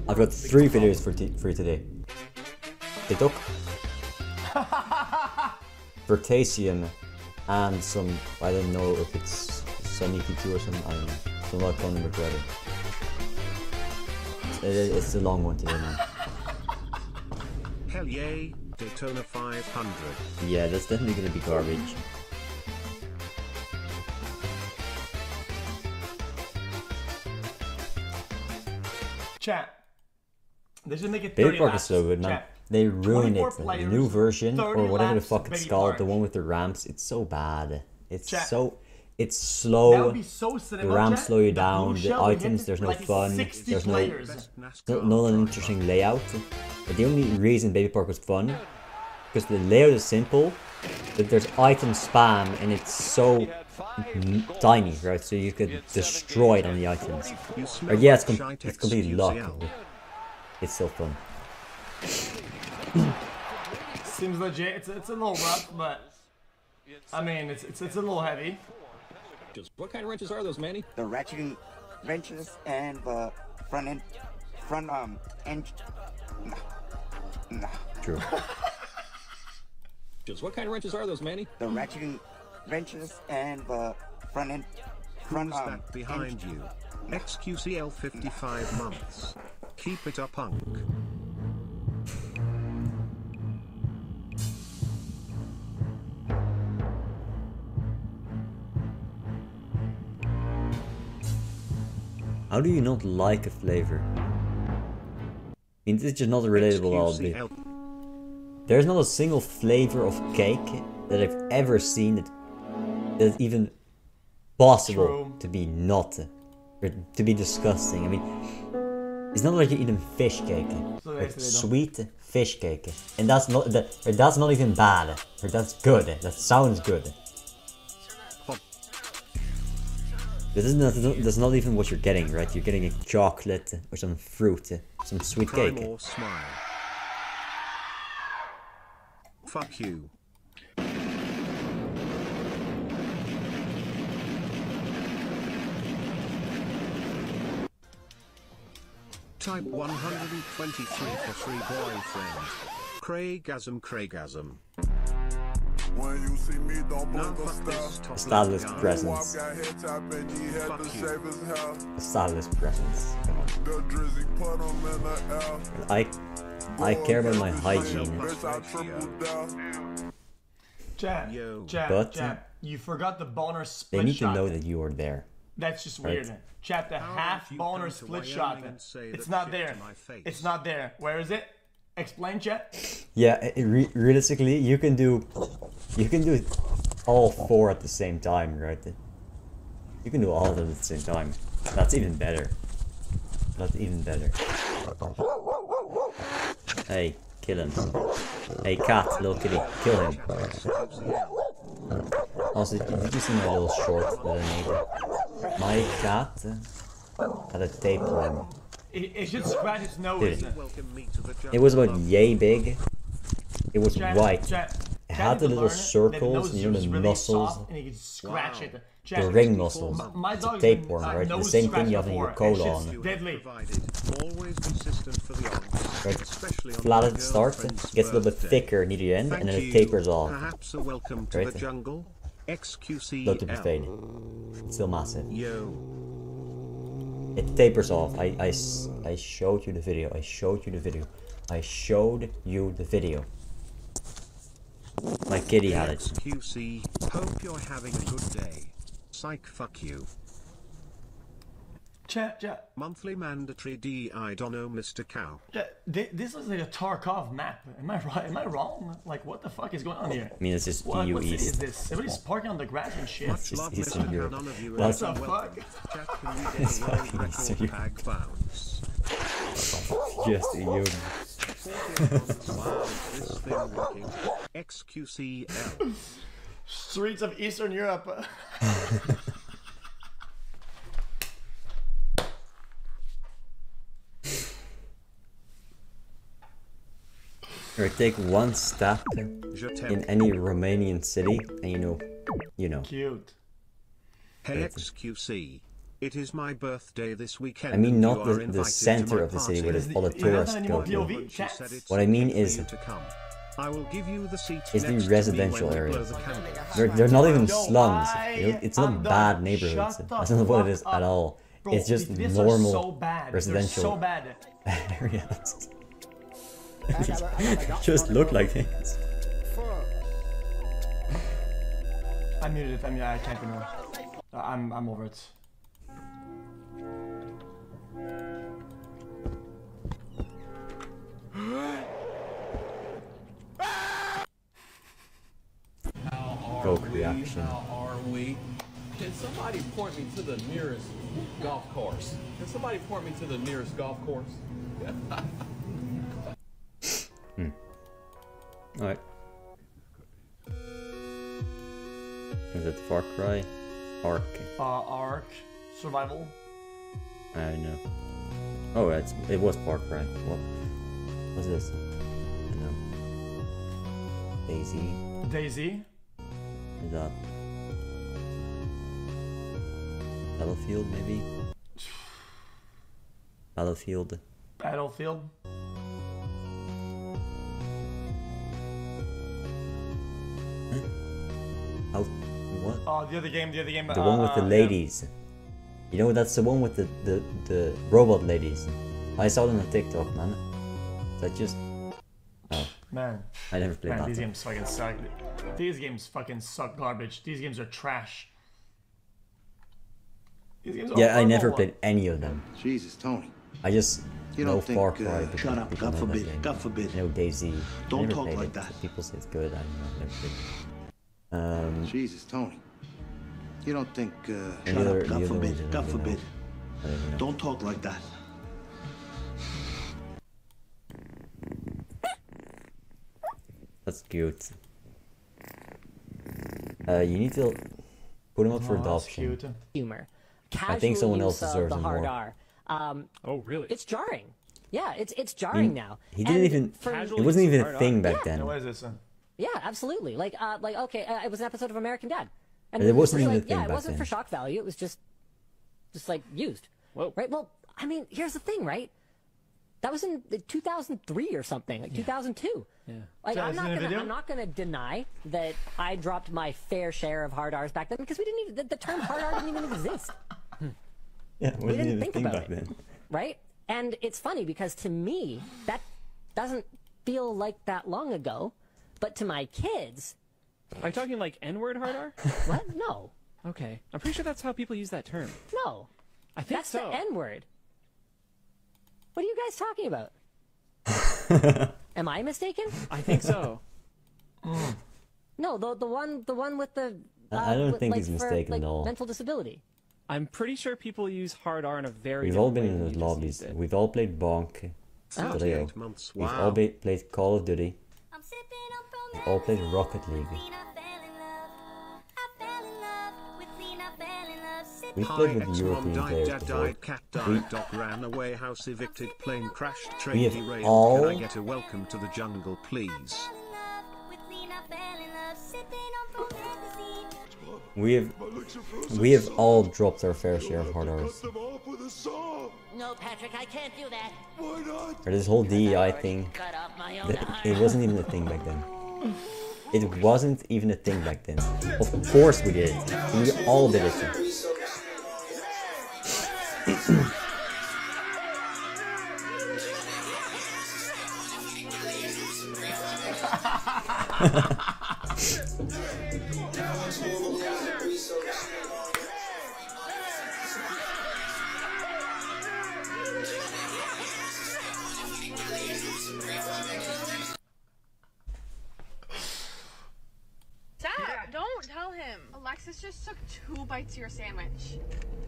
I've got 3 videos for you today. TikTok, Vertasium, and some, I don't know if it's Sunny P2 or something, I don't know. So I'm not calling him McGregor. It's a long one today, man. Hell yay, Daytona 500. Yeah, that's definitely gonna be garbage. Chat. They should make it 30 Baby Park is laps. so good, man. Chat. They ruined it. 24 The players, new version, 30 or whatever the laps, fuck it's Baby called, Park. the one with the ramps, it's so bad. It's Chat. so... It's That slow, would be so cinema, the ramps chat. slow you The down, blue the shell would items, hit there's no like fun, 60 there's players. not an interesting layout. But the only reason Baby Park was fun, because the layout is simple, but there's item spam and it's so tiny, right? So you could destroy it on the items. Or yeah, it's completely luck. It's still fun. Seems legit. It's a little rough, but I mean it's a little heavy. What kind of wrenches are those, Manny? The ratcheting wrenches and the front end. No. True. What kind of wrenches are those, Manny? The ratcheting wrenches and the front end. Who's that behind you? xQcl 55 months. Keep it up, punk. How do you not like a flavor? I mean, this is just not relatable at all. There's not a single flavor of cake that I've ever seen that's even possible to be not, or to be disgusting. I mean, it's not like you're eating fish cake, like sweet fish cake, and that's not even bad, or that's good. That sounds good. That's not even what you're getting, right? You're getting a chocolate or some fruit, some sweet cake. Or smile. Fuck you. Type 123 for free boyfriend. Craigasm. When you see me, don't move the stuff. Stylist presence. Stylist presence. Come on. I care about my hygiene. Chat, you forgot the boner split shot. They need to know that you are there. That's just weird. Right? Chat, the half boner split shot. It's not there. It's not there. Where is it? Explain, chat. Yeah, realistically, you can do all 4 at the same time, right? You can do all of them at the same time. That's even better. That's even better. Hey, kill him. Hey, cat, little kitty, kill him. Also, did you see my little short that I made? My cat had a tapeworm. It should scratch its nose. It was about yay big. It was white. It had the little circles, you know, the muscles. And you can scratch it. The ring muscles. It's a tapeworm, right? The same thing you have in your colon. Deadly. Right. Flat at the start, gets a little bit thicker near the end, and then it tapers off. Right? Look to be fading. It's still massive. It tapers off. I showed you the video. I showed you the video. I showed you the video. My kitty had it. xQc, hope you're having a good day. Psych, fuck you. Chat. Monthly mandatory DI Dono Mr. Cow. This is like a Tarkov map. Am I right? Am I wrong? Like, what the fuck is going on here? I mean, it's just what EU city East. is this? Everybody's parking on the grass and shit. It's just Eastern Europe. What the fuck? It's fucking Eastern Europe. Just EU. xQcl. Streets of Eastern Europe. Or take one step in any Romanian city, and you know. Cute. Hey xQc, It is my birthday this weekend. I mean, and not you are the invited to center my of the city party. where all the tourists go to. POV chats? What I mean is, I will give you the seat it's the next to me residential when we blow areas. the candles. They're not even Yo, slums. I It's not am bad done. neighborhoods. Shut That's the not what it fuck is up. at all. Bro, It's just these normal are so bad. residential They're so bad. areas. Just look like things. I muted it. I mean, I can't anymore. I'm over it. Broke reaction. How are we? Can somebody point me to the nearest golf course? Can somebody point me to the nearest golf course? Alright. Is it Far Cry? Ark. Ark. Survival. I know. Oh, it was Far Cry. What? What's this? I know. Daisy. Daisy. Is that Battlefield, maybe? Battlefield. Battlefield. How? What? Oh, the other game. The one with the ladies. You know, that's the one with the robot ladies. I saw them on TikTok, man. That just... Oh. Man. I never played that. These games fucking suck. These games fucking suck garbage. These games are trash. These games are Yeah, I horrible. never played any of them. Jesus, Tony. I just You know don't think, Far Cry. Because shut up, people God know that forbid, game. God forbid. I know Daisy. Don't I never talk played like it. that. People say it's good. I don't know. Never played. Jesus, Tony. You don't think, And shut the other- up, God the other forbid, ones I don't God even know. forbid. I don't even know. Don't talk like that. That's cute. You need to put him up for Oh, that's adoption. cute. Humor. I think someone else Casual use deserves of it the hard more. R. Oh, really? It's jarring. Yeah, it's jarring now. He didn't And even. for- Casual It wasn't use of even a hard thing R. back Now, then. what is this? Yeah, absolutely. Like okay, it was an episode of American Dad, And it wasn't really, even a thing yeah, it back wasn't then. for shock value. It was just like used. Whoa. Right. Well, I mean, here's the thing, right? That was in 2003 or something, like 2002. Yeah. Like So I'm is it not in a gonna video? I'm not gonna deny that I dropped my fair share of hard R's back then because we didn't even the term hard R didn't even exist. Yeah, it wasn't didn't even a think thing about back it. then. Right? And it's funny because to me, that doesn't feel like that long ago. But to my kids, Are you talking like N-word hard R? what? No. Okay. I'm pretty sure that's how people use that term. No. I think That's so. the N-word. What are you guys talking about? Am I mistaken? I think so. No, the one with the I don't with, think like, he's for, mistaken like, at all. mental disability. I'm pretty sure people use hard R in a very We've all different been way in than those you just lobbies. used it. We've all played Bonk. Oh. 38 months, We've wow. all played Call of Duty. We've all played Rocket League. We've Hi, played with ex-mom European died, players dad before. died, cat died, dog ran away, house evicted, plane crashed, train We have derailed. all- Can I get a welcome to the jungle, please? We have all dropped our fair share of hard R's. Them off with a saw. No, Patrick, I can't do that. Why not? Or this whole DEI thing. Cut off my own arm. It wasn't even a thing back then. It wasn't even a thing back then. Of course we did it. We all did it. Dad, don't tell him. Alexis just took 2 bites of your sandwich.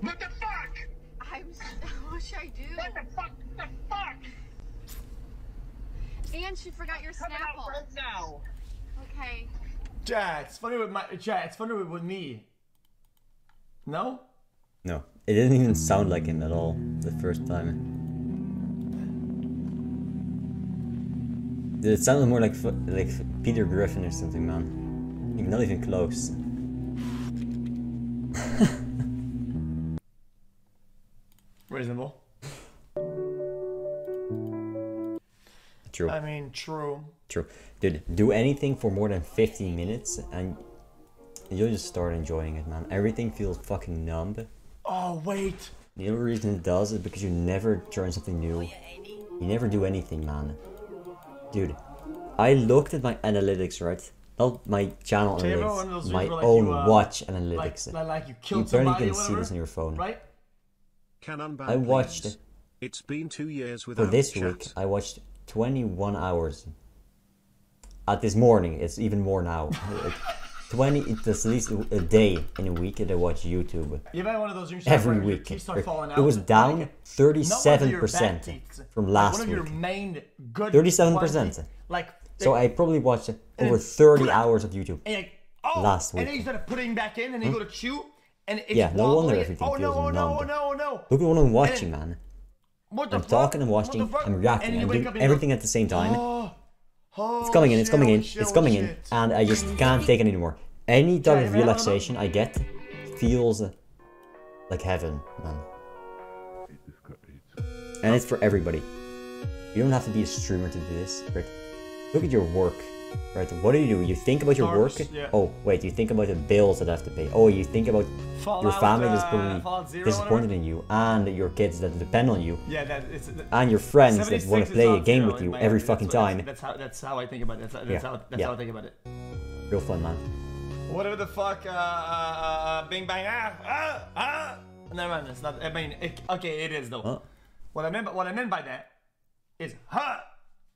What the fuck? What should I do? What the fuck? The fuck? And she forgot your Snapple. right now. Okay. Chat, it's funny with it's funny with me. No? No, it didn't even sound like him at all the first time. Dude, it sounded more like Peter Griffin or something, man. Like, not even close. True. I mean, true. True. Dude, do anything for more than 15 minutes and you'll just start enjoying it, man. Everything feels fucking numb. Oh, wait. The only reason it does is because you never try something new. You never do anything, man. Dude, I looked at my analytics, right? Not my channel analytics, my own watch analytics. Like you You killed barely somebody can or see whatever, this on your phone. right? I watched, It's been 2 years without for this chat. week, I watched 21 hours. At this morning, it's even more now. 20, it's at least a day in a week that I watch YouTube. You've had one of those Every week. It was down 37% from last one of your week. main good 37%. like So I probably watched over 30 hours of YouTube and like, oh, last week. and then you started putting back in and then you go to chew and it's Yeah, no wonder wobbly. everything oh, feels no, numb. no. Look at what I'm watching, man. What the I'm fuck? talking, I'm What watching, the fuck? I'm reacting, And you I'm wake doing up and you everything at the same time. Oh, It's coming in, it's shit, coming in, oh, shit, it's oh, coming in, shit. and I just can't take it anymore. Any type Yeah, of man, relaxation I get feels like heaven, man. And it's for everybody. You don't have to be a streamer to do this, right? Look at your work, right? What do? You think about your work? Yeah. Oh, wait, you think about the bills that I have to pay. Oh, you think about your family that's probably disappointed in you, and your kids that depend on you, Yeah, that it's and your friends that want to play a game with in you my every head. fucking time. That's how I think about it. That's how I think about it. Real fun, man. Whatever the fuck, bing bang, Never mind, it's not. I mean, okay, it is though. Huh? What I meant by that is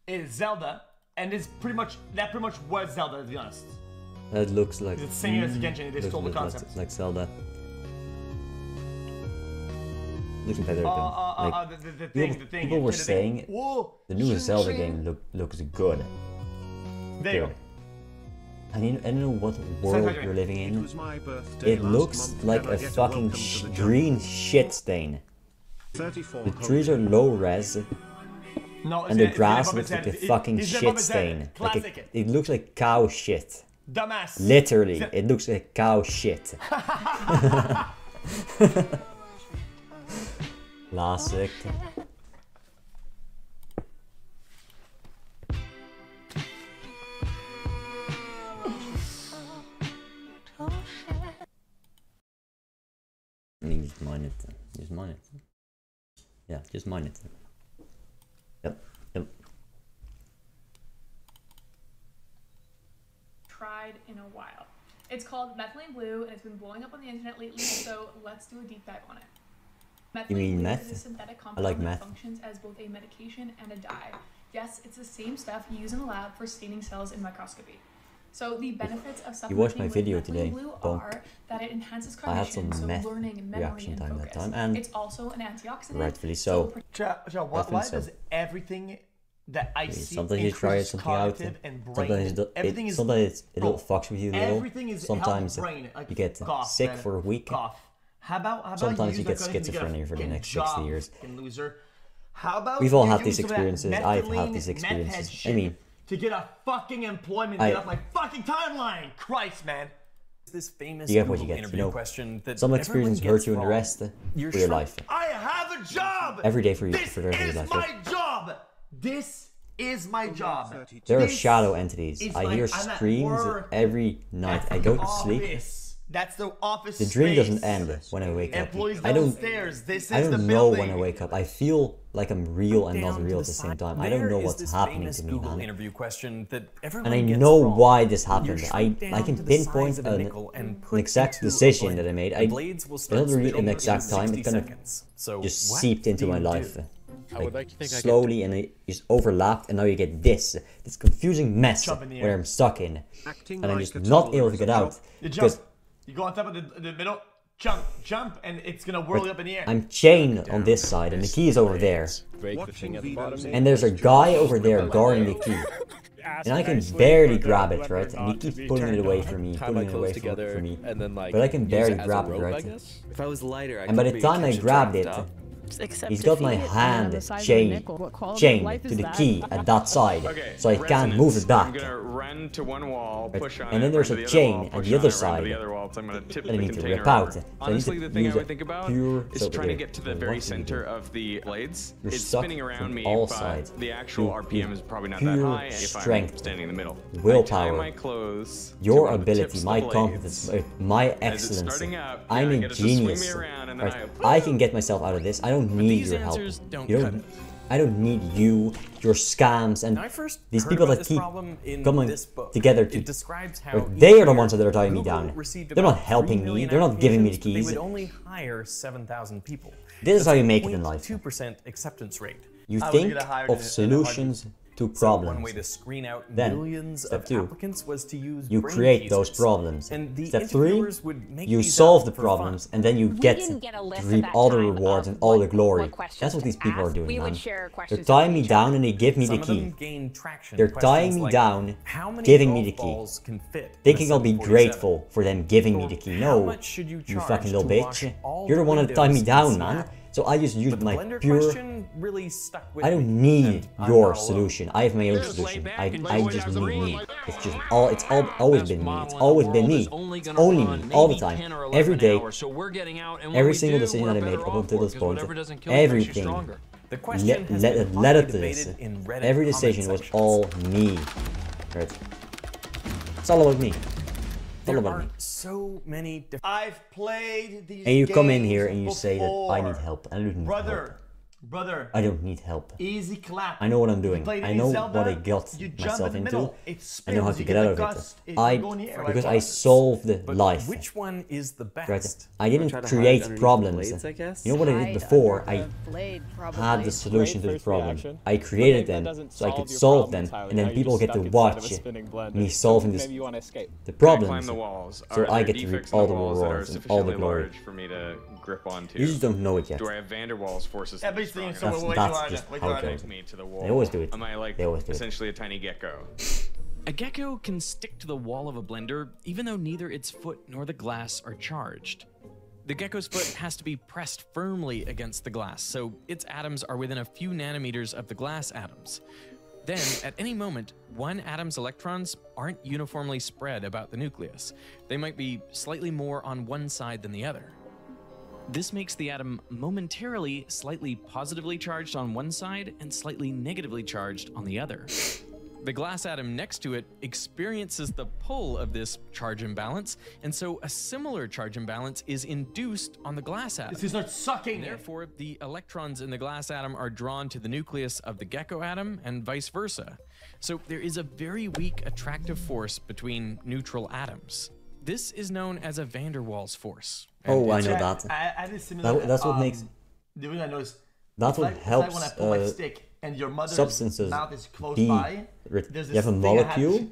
is Zelda, and it's pretty much was Zelda, to be honest. That looks like. It's the same as Genshin. They stole the concept. Like Zelda. Looks better though. The thing. People were saying the new Zelda game looks good. There you go. I don't know what world you're living in. It looks like a fucking green shit stain. The trees are low res, and the grass looks like a fucking shit stain. Like it looks like cow shit. Dumbass. Literally, it looks like cow shit. Classic. I mean, just mine it. Just mine it. Yeah, just mine it. Yep. Tried in a while. It's called methylene blue and it's been blowing up on the internet lately, so let's do a deep dive on it. Methylene You mean blue meth? is a synthetic I compound like that meth. functions as both a medication and a dye. Yes, it's the same stuff you use in the lab for staining cells in microscopy. So the benefits of You watched my supplementing video with today, methylene blue Bonk. are that it enhances I had some cognition, so meth learning and memory reaction and time focus. that time, and it's also an antioxidant. rightfully so. Why does everything that I see Sometimes you try increase something out. cognitive and brain? Sometimes it little fucks with you a little. Everything is Sometimes help brain, like you get cough, sick man. for a week. Cough. How about Sometimes you use get that cognition to get a schizophrenia for the fucking next job, 60 years. fucking loser? How about We've all you had these use some of that experiences. I've had methylene, these meth head experiences. I shit mean, to get a fucking employment, get off my fucking timeline. Christ, man. This famous you get what you Google get. You interview know, question that some everyone experiences gets hurt you, and the wrong. rest for You're your life. I have a job. Every day for you, This for the rest of is your life. my job. This is my job. There are This shadow entities. is I like, hear I'm at screams work every night. I go to sleep. office. That's the office. The dream space. doesn't end when I wake up. Employees I don't. downstairs. This I is the don't know building. when I wake up. I feel like I'm real and not Down to real the at the same side. time. I don't know There is what's this happening famous to me, Google man. interview question that And everyone I gets know wrong. why this You're happened. shrunk down I can to the size pinpoint of a nickel and an put exact into a decision blade. that I made. The I blades will it's start not really spinning an in exact time. 60 It kind of seconds. So just what seeped into do my you life. do? I would like to think I slowly, and it just overlapped, and now you get this confusing mess Jump in the where air. I'm stuck in, Acting and I'm like just a not toddler able to is get a out You jump. because You go on top of the middle. Jump, and it's gonna whirl you up in the air. I'm chained on this side, and the key is over there, break the thing at the bottom. and there's a guy over there guarding the key. And I can barely grab it, right? And he keeps pulling it away from me, Tie my pulling it clothes away together, from me. and then like. But I can use barely it as a grab it, rope, I right? guess? If I was lighter, I And by could the be time I catch a grabbed it, draft He's got my hand chained to the key at that side, so I can't move it back. I'm gonna run to one wall, push on and then it, there's run a to the chain other wall, at push the on other it, run to side the other wall, so I'm gonna tip that I the need to container rip out. over. So I need Honestly, to the thing I use would think about is trying to get to the very center of the blades. You're It's stuck spinning around from me, all but sides. the actual You- RPM is probably not pure that high if I'm strength, standing in the middle. willpower, I tie my clothes to your one of the ability, tips my of the competence, blades. my As it's excellence. starting up, I'm yeah, I a get it to swing me genius. around and then Right? I can get myself out of this. I don't need your help. You don't. I don't need you, your scams, and Now, I first these heard people about that this keep problem in coming this book. together to. It describes how Right, they are the each ones that are year tying me Google down. received They're not about 3 helping me. million They're not giving me the applications, keys. but they would only hire 7,000 people. This is how you make it That's in life. 2% acceptance rate. You think of solutions to problems. One way to screen out Then, millions step of 2, applicants was to use you brain create those teasers. problems. And the Step 3, interviewers would make you these solve up the for problems, fun. and then you get to reap all the rewards and all the glory. That's what these people are doing, man. They're tying me down and they give me the Some of them key. gain traction. They're tying Questions me like, down, how many giving me the golf key. balls can fit in a Thinking I'll be 747? grateful for them giving me the key. How No, much should you charge fucking little to wash bitch. all You're the the one that tied me windows down, in man. Seattle? So I just used The my blender pure... question really stuck with I don't me, need and I'm your not alone. solution. I have my own solution. I just need me. It's always been me. It's always been me. It's only me, all the time, every day, every single decision that I made up until this point, everything The question has been led up hotly to this. debated in Reddit Every comment decision was sections. all me. Right? It's all about me. It's all There about are me. so many different. I've played these And you come in games here and you say that I need before. help. I don't need help. Brother, I don't need help. easy clap. I know what I'm You doing. played I any know Zelda, what I got you jump myself in the into. middle, it I know how spins, to you get get out the of gust, it. you go in the air, Because right? I solved But life. which one is the best? Right? I didn't try to hide create underneath problems. the blades, I guess? You know what I did before? I had the solution to the problem. I created them so I could solve them, and then people get to watch me solving the I climb problems. the walls. So Are I there get to reap defects in all the the walls that are rewards and all the sufficiently glory. large for me to grip onto? You just don't know it yet. Do I have Van der Waals forces? that are Everything, strong so enough wait, That's wait, just wait, how it wait, goes. to me to the wall? They always do it. Am I like They always do it. essentially a tiny gecko? A gecko can stick to the wall of a blender even though neither its foot nor the glass are charged. The gecko's foot has to be pressed firmly against the glass, so its atoms are within a few nanometers of the glass atoms. Then, at any moment, one atom's electrons aren't uniformly spread about the nucleus. They might be slightly more on one side than the other. This makes the atom momentarily slightly positively charged on one side and slightly negatively charged on the other. The glass atom next to it experiences the pull of this charge imbalance, and so a similar charge imbalance is induced on the glass atom. This is not sucking. Therefore, the electrons in the glass atom are drawn to the nucleus of the gecko atom and vice versa. So there is a very weak attractive force between neutral atoms. This is known as a Van der Waals force. Oh, I know that. I did similar. That's what makes. The reason I noticed. That's what It's helps. like when I pull my stick and your mother's substances mouth is close be. by. You There's have a this thing I have to molecule.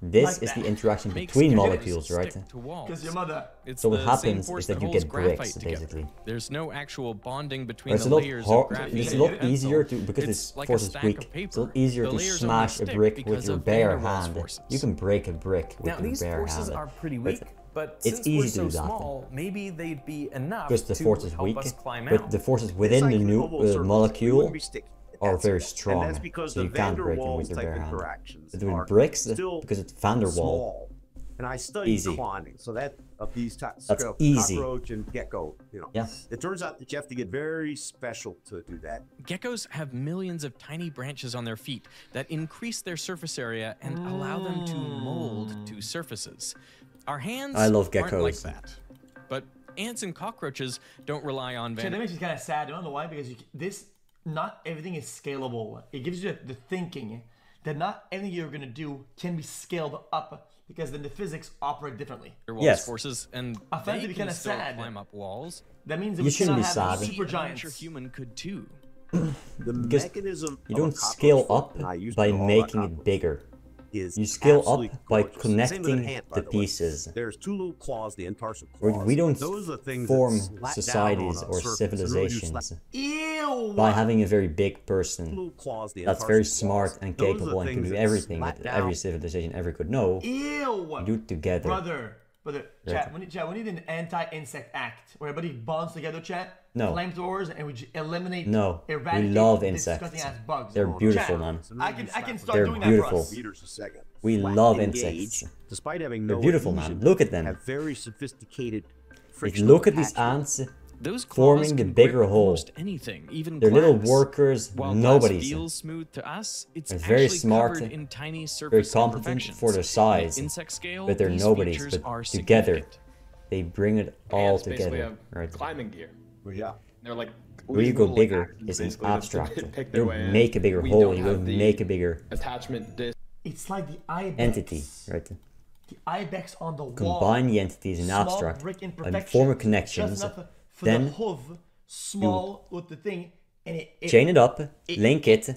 This like is the that. interaction Makes between geckos molecules, right? stick to walls. Because your mother. It's So what the happens same is force that you holds get graphite bricks, together. basically. There's no actual bonding between It's the a lot layers hard. of graphene. It's a lot and pencil. easier to because It's this like force a is stack weak. of paper. It's a lot easier The to layers smash only a stick brick with because your of bare Van der Waals hand. forces. You can break a brick with Now, your these bare forces hand. are pretty But weak, but it's since easy we're to so do that. small, maybe they'd be enough Because the to force is help weak, us climb but out. the forces within the new molecule are very strong, And that's because so the you can't Van der break them Waals with your type bare hand. interactions But with are bricks, still because it's Van der Waal, small. And I studied Easy. cloning, so that of these types That's of easy. cockroach and gecko, Yeah. It turns out that you have to get very special to do that. Geckos have millions of tiny branches on their feet that increase their surface area and allow them to mold to surfaces. Our hands I love aren't like geckos. that. But ants and cockroaches don't rely on So that makes me kind of sad. I don't know why, because not everything is scalable. It gives you the thinking that not anything you're gonna do can be scaled up, because then the physics operate differently. Yes. Forces and I find it they to be can kinda still sad. climb up walls. That means that You we shouldn't cannot be have sad. super A giants. miniature human could too. The Because mechanism you of a don't cockroach scale foot, up and I used by to know all making about it bigger. is You scale absolutely up by gorgeous. Same with an connecting ant, by the the way. pieces. There's two little claws, the intarsal We claws. don't Those are things form that slat down societies on a or surface and really do civilizations Ew! by having a very big Little person claws, the that's very intarsal smart claws. and Those are capable and can things do that everything slat that down. every civilization ever could know. Ew! Do it together. Brother, But chat, we need an anti-insect act where everybody bonds together, chat. No. Flamethrowers, and we eliminate. No. We Eradicate love disgusting insects. ass bugs. They're beautiful, Chat, man. I can start They're doing beautiful. that for us. Meters a second. We Flat love engaged, insects. Despite having They're no beautiful, man. adhesion, Look at them. have very sophisticated If you look at these ants Those claws forming the can bigger grip hole. almost anything, even They're little glass. workers. While Nobody's. glass feels smooth to us, it's They're very actually smart, covered in tiny very surface competent imperfections. for their size, On an insect scale, but they're these nobodies. features But are together, significant. they bring it all Ants basically together. have Right. climbing gear. Well, yeah. They're like Where you go little, bigger actors, is an basically, that abstract. pick their You way in. make a bigger We hole. don't You will have the make a bigger attachment disc. It's like the ibex. entity, right? The ibex on the wall. Combine the entities in Small abstract brick and imperfections, form a just connections. enough for Then the hoof, small with the thing, and it chain it up, link it,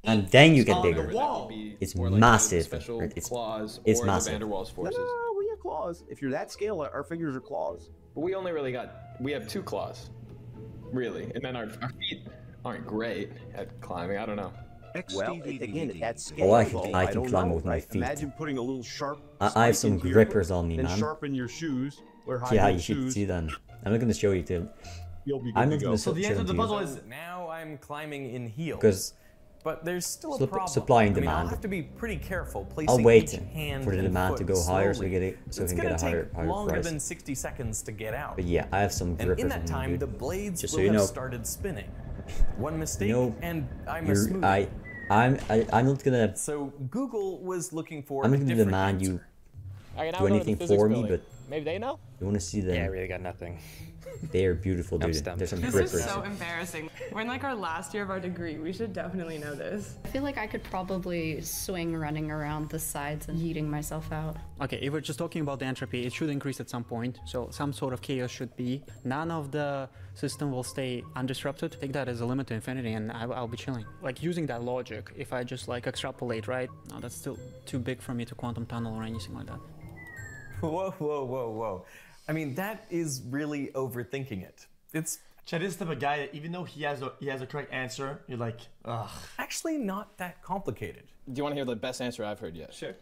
and then you get on the bigger. wall. It's Or like massive. Special Right? It's claws it's or massive. the Van der Waals forces. No, we have claws. If you're that scale, our fingers are claws. But we only really we have 2 claws, really, and then our feet aren't great at climbing. I don't know. Well, again, at that scale, Oh, I though, can don't climb know, with my right? feet. Imagine putting a little sharp. I have spike some into your grippers foot, on me, then man. sharpen your shoes. Wear high Yeah, heel you should shoes. see them. I'm not gonna show you too. You'll be good I'm to not go. gonna So the show answer to them the to you. puzzle is Now I'm climbing in heels. Because But there's still a Sup- problem. supply and I mean, I'll demand. have to be pretty careful placing I'll wait each hand for the and demand foot to go higher so we slowly. get it, so we It's can gonna get a higher take longer price. than 60 seconds to get out. But yeah, I have some And grippers in that on me, time, the dude. blades Just will so you have know, started spinning. One mistake, know, and I'm a you're, smoothie. I'm not gonna. So Google was looking for I'm a not gonna different demand answer. you Okay, now do we're going to the anything physics for me, building. but Maybe they know? you want to see them. Yeah, I really got nothing. They are beautiful, dude. stumped. There's some This grippers. is so embarrassing. We're in like our last year of our degree. We should definitely know this. I feel like I could probably swing running around the sides and yeeting myself out. Okay, if we're just talking about the entropy, it should increase at some point. So some sort of chaos should be. None of the system will stay undisrupted. Take that as a limit to infinity and I'll be chilling. Like using that logic, if I just like extrapolate, right? No, that's still too big for me to quantum tunnel or anything like that. Whoa, whoa, whoa, whoa. I mean, that is really overthinking it. It's Chad is the type of guy that even though he has a correct answer, you're like, ugh. actually not that complicated. Do you want to hear the best answer I've heard yet? Sure.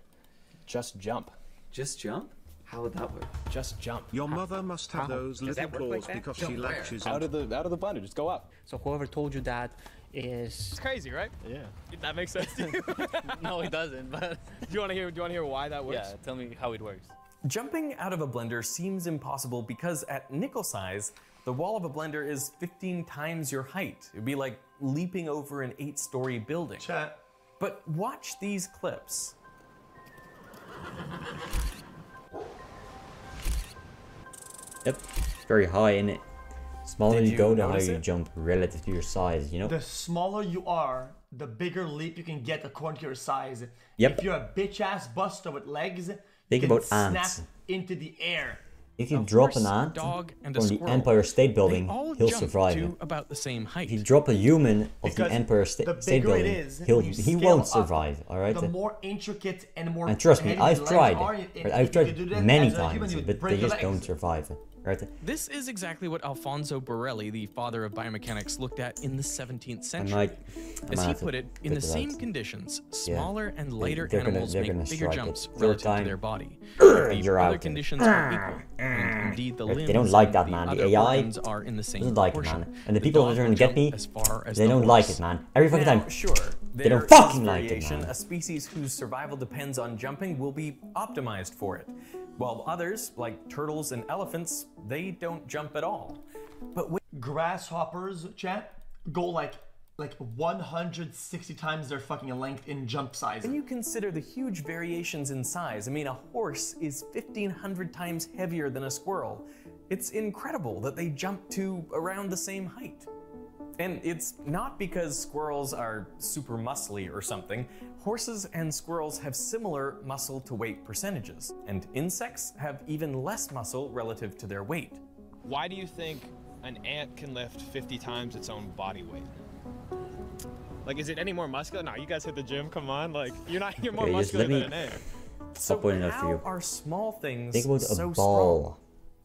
Just jump. Just jump? How would that work? Just jump. Your mother must have those Does little that work like claws that? because Jump she where? latches Out on. of the blender, just go up. So whoever told you that is... It's crazy, right? Yeah. That makes sense to you? No, it doesn't, but... Do you want to hear why that works? Yeah, tell me how it works. Jumping out of a blender seems impossible because at nickel size, the wall of a blender is 15 times your height. It'd be like leaping over an 8-story building. Chat. But watch these clips. Yep, it's very high, isn't it? Smaller Did you go, you the higher notice you it? jump relative to your size, you know? The smaller you are, the bigger leap you can get according to your size. Yep. If you're a bitch ass buster with legs, Think you can about snap ants. into the air. If you A drop horse, an ant dog, and a from the squirrel, Empire State Building, they all he'll jump survive to it. about the same height. If you drop a human of Because the Empire the State bigger it Building, is, he when you scale won't up, survive, alright? The more intricate and more And trust me, heavy I've the legs tried. are, Right? if I've you tried could do that many as a human, times, you would but break they your just legs. don't survive. Right? This is exactly what Alfonso Borelli, the father of biomechanics, looked at in the 17th century. might As he have to put it, in the put it same out. conditions, Yeah. smaller and lighter They're gonna- animals they're make gonna bigger strike it. jumps Third relative time. to their body. You're The other out. conditions are equal, and indeed the Right, limbs they don't like and that, the man. The other AI organs are in the same doesn't like it, proportion. man. And the people that are dog trying will to get jump me, as far as they the don't like horse. it, man. Every fucking Now, time. sure, They don't there fucking is like it, variation. man. A species whose survival depends on jumping will be optimized for it, while others, like turtles and elephants, they don't jump at all. But Grasshoppers, chat, go like 160 times their fucking length in jump size. when you consider the huge variations in size, I mean, a horse is 1,500 times heavier than a squirrel. It's incredible that they jump to around the same height. And it's not because squirrels are super muscly or something. Horses and squirrels have similar muscle to weight percentages, and insects have even less muscle relative to their weight. Why do you think an ant can lift 50 times its own body weight? Like, is it any more muscular? No, you guys hit the gym. Come on, like you're more Okay, just muscular let me than an ant. stop pointing out for How you. are small things Think about so a ball. strong?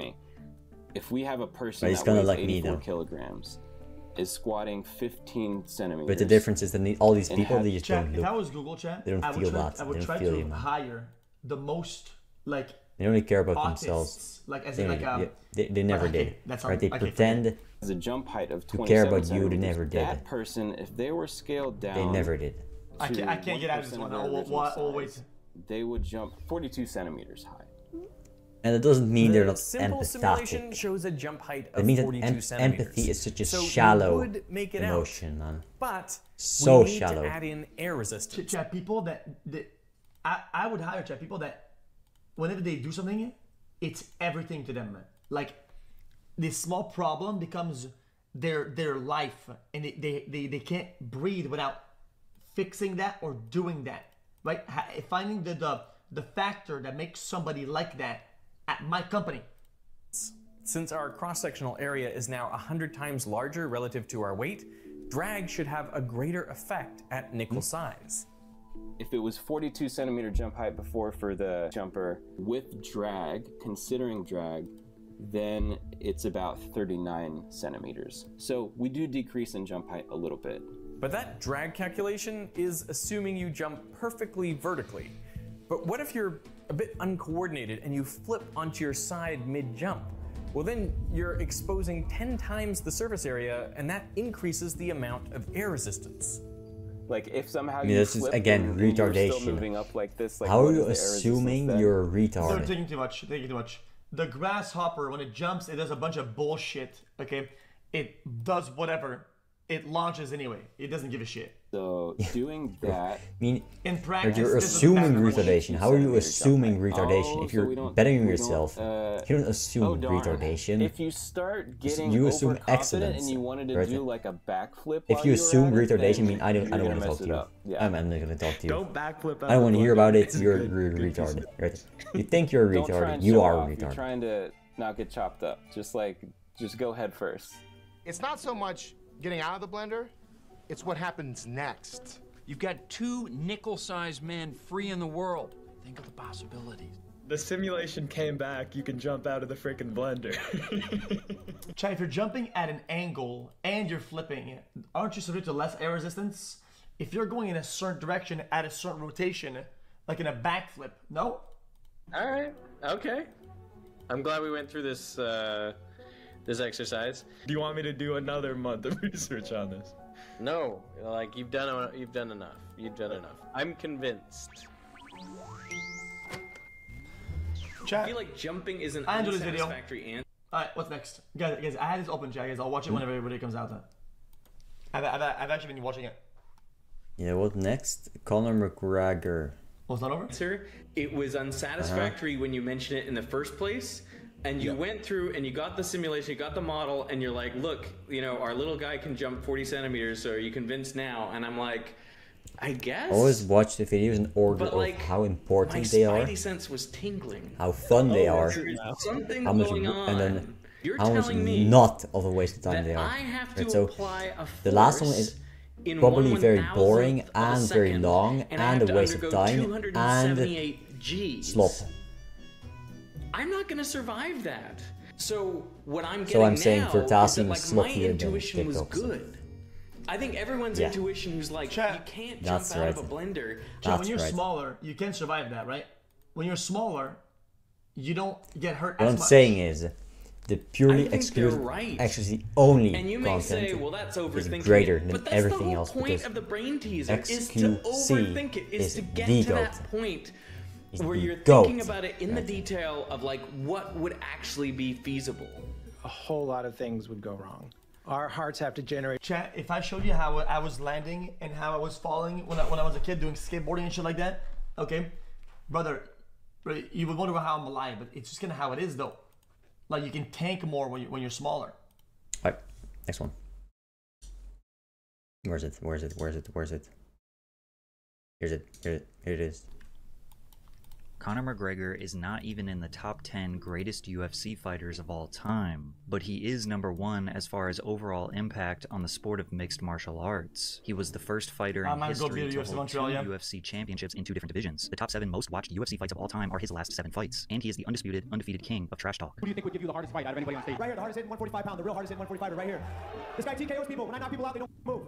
me. If we have a person Right, he's that gonna weighs like me 84 now. kilograms, is squatting 15 centimeters. But the difference is that all these and people, have- they just Chat, don't if I know. was Google Chat, They don't I would feel try, that. I would They don't try feel to you, man. hire the most like They only care about autists, themselves. like as They, in like they never okay, did. that's Right? They okay, pretend As a jump height of to 27 care about you. They centimeters, never did. That person, if they were scaled down, They never did. I can't get out of this one. Always. They would jump 42 centimeters high. And it doesn't mean they're not simple simulation empathetic. shows a jump height It of means 42 that centimeters. empathy is such a So you shallow would make it emotion, out, man. But So we need shallow. to add in air resistance. Chat people that I would hire chat people that whenever they do something, it's everything to them. Like this small problem becomes their life, and they can't breathe without fixing that or doing that. Right? Finding the factor that makes somebody like that at my company. Since our cross-sectional area is now 100 times larger relative to our weight, drag should have a greater effect at nickel size. If it was 42 centimeter jump height before for the jumper, with drag, considering drag, then it's about 39 centimeters. So we do decrease in jump height a little bit. But that drag calculation is assuming you jump perfectly vertically. But what if you're a bit uncoordinated and you flip onto your side mid-jump? Well, then you're exposing 10 times the surface area, and that increases the amount of air resistance. Like if somehow this is again retardation. Moving up like this, like how are you assuming you're retarded? They're taking too much. Taking too much. The grasshopper, when it jumps, it does a bunch of bullshit. Okay, it does whatever. It launches anyway. It doesn't give a shit. So doing that, I mean, in practice, you're assuming retardation. How are you assuming retardation? If you're betting on yourself, you don't assume retardation. If you start getting you assume overconfident excellence, and you wanted to right? do like a backflip, If you assume retardation, I mean, I don't you're want to gonna talk to mess you. it up. Yeah. I'm not going to talk to you. Don't backflip. I don't want to hear about it. You're retarded, right? You think you're Don't try retarded. and You show are off. You're retarded. trying to not get chopped up. Just go head first. It's not so much getting out of the blender, it's what happens next. You've got 2 nickel-sized men free in the world. Think of the possibilities. The simulation came back. You can jump out of the freaking blender. Chad, if you're jumping at an angle and you're flipping, aren't you subject to less air resistance? If you're going in a certain direction at a certain rotation, like in a backflip, no? All right. Okay. I'm glad we went through this this exercise. Do you want me to do another month of research on this? No, like you've done enough. You've done enough. I'm convinced. Chat. I feel like jumping is an I enjoyed this video. unsatisfactory answer. Alright, what's next? Guys, I had this open, chat, guys. I'll watch it whenever everybody comes out. I've actually been watching it. Yeah, what next? Conor McGregor. Was that over? It was unsatisfactory when you mentioned it in the first place. And you went through and you got the simulation, you got the model, and you're like, look, you know, our little guy can jump 40 centimeters, so are you convinced now? And I'm like, I guess. Always watch the videos in order But, like, of how important my they are, spidey sense was tingling. how fun they are, Something how much, going and then on. You're how much telling me not of a waste of time that they are. I have to Right, so apply a the last one force is in probably 1/1000th very of boring a and very second, long and I have and to a waste of undergo time 278 and Gs. slop. I'm not gonna survive that. So what I'm getting So I'm saying now for is tasking that, like, slop my here than intuition was TikToks. good. I think everyone's Yeah. intuition who's like, you can't jump That's out of a right. blender. Chat, when you're smaller, you can survive that, right? When you're smaller, you don't get hurt What as I'm much. saying is, the purely I think exclusive, they're right. actually only And you may content say, well, that's is overthinking greater it. than But that's everything the whole else point because of the brain teaser is to xQc overthink it, is to get the to that goat. point Is where the you're goat. thinking about it in the detail of like what would actually be feasible. A whole lot of things would go wrong. Our hearts have to generate. Chat, if I showed you how I was landing and how I was falling when I was a kid doing skateboarding and shit like that, okay, brother, you would wonder how I'm alive, but it's just kind of how it is though. Like you can tank more when you're smaller. Alright, next one. Where's it? Where's it? Where's it? Where's it? Here's it. Here it is. Conor McGregor is not even in the top 10 greatest UFC fighters of all time, but he is number 1 as far as overall impact on the sport of mixed martial arts. He was the first fighter in history to hold 2 UFC championships in 2 different divisions. The top 7 most watched UFC fights of all time are his last 7 fights, and he is the undefeated king of trash talk. Who do you think would give you the hardest fight out of anybody on stage? Right here, the hardest hitting 145 pound, the real hardest hitting 145 right here. This guy TKOs people. When I knock people out, they don't move.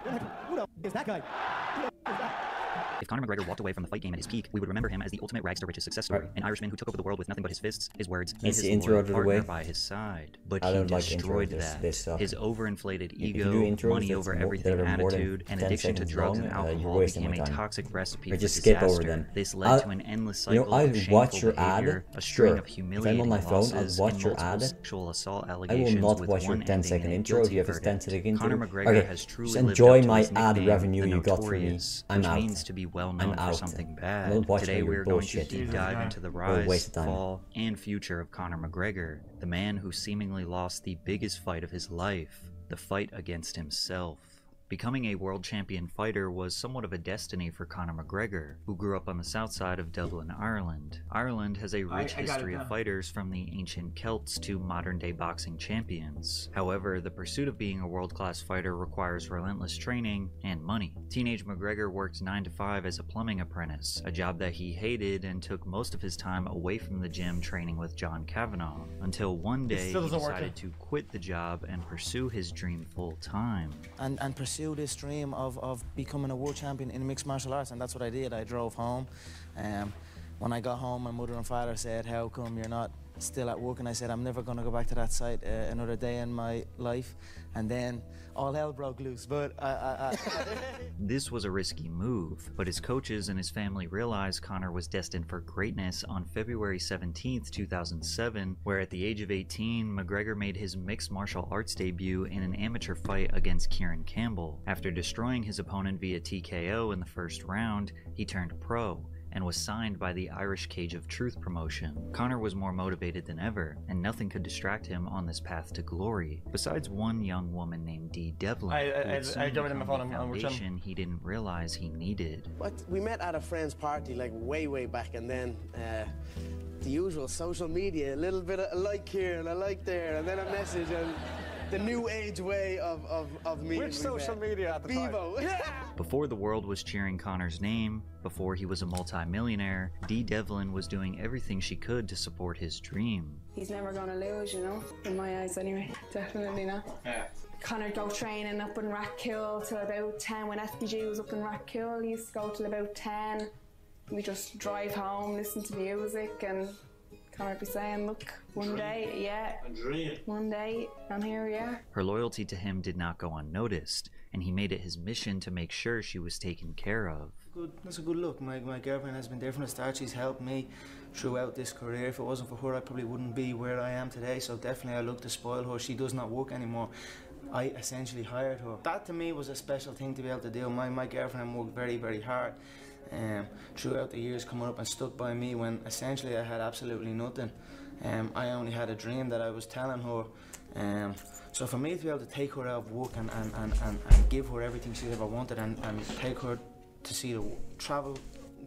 They're like, who the is that guy? Who the is that? If If Conor McGregor walked away from the fight game at his peak, we would remember him as the ultimate rags to riches success story. An Irishman who took over the world with nothing but his fists, his words, and his loyal partner by his side. But he destroyed that. His overinflated ego, money over everything attitude, and addiction to drugs and alcohol became a toxic recipe for disaster. This led to an endless cycle of shameful behavior, a string of humiliating losses, and multiple sexual assault allegations with one ending in a guilty verdict. Conor McGregor has truly lived up to his nickname, the Notorious, which means to be well known for something bad. Today we are going to deep dive into the rise, fall, and future of Conor McGregor, the man who seemingly lost the biggest fight of his life, the fight against himself. Becoming a world champion fighter was somewhat of a destiny for Conor McGregor, who grew up on the south side of Dublin, Ireland. Ireland has a rich history of fighters from the ancient Celts to modern-day boxing champions. However, the pursuit of being a world-class fighter requires relentless training and money. Teenage McGregor worked 9 to 5 as a plumbing apprentice, a job that he hated and took most of his time away from the gym training with John Kavanagh, until one day he decided to quit the job and pursue his dream full-time. And pursue this dream of becoming a world champion in mixed martial arts, and that's what I did. I drove home. When I got home, my mother and father said, "How come you're not still at work?" And I said, "I'm never going to go back to that site another day in my life." And then all hell broke loose. But This was a risky move, but his coaches and his family realized Conor was destined for greatness on February 17th, 2007, where at the age of 18, McGregor made his mixed martial arts debut in an amateur fight against Kieran Campbell. After destroying his opponent via TKO in the first round, he turned pro and was signed by the Irish Cage of Truth promotion. Conor was more motivated than ever, and nothing could distract him on this path to glory, besides one young woman named Dee Devlin, I got rid of my phone. foundation he didn't realize he needed. But we met at a friend's party like way back, and then the usual social media, a little bit of a like here and a like there, and then a message, and the new age way of meeting. Which social media at the Bevo. time? Before the world was cheering Conor's name, before he was a multi-millionaire, Dee Devlin was doing everything she could to support his dream. He's never gonna lose, you know, in my eyes anyway. Definitely not. Yeah. Conor go training up in Rathkill till about 10. When SPG was up in Rathkill, he used to go till about 10. We just drive home, listen to music, and Conor would be saying, "Look, one day, yeah, one day, and here we are." Her loyalty to him did not go unnoticed, and he made it his mission to make sure she was taken care of. That's a good look. My girlfriend has been there from the start. She's helped me throughout this career. If it wasn't for her, I probably wouldn't be where I am today. So definitely I look to spoil her. She does not work anymore. I essentially hired her. That to me was a special thing to be able to do. My girlfriend worked very hard throughout the years coming up and stuck by me when essentially I had absolutely nothing. I only had a dream that I was telling her. So for me to be able to take her out of work and give her everything she ever wanted and take her to see the travel,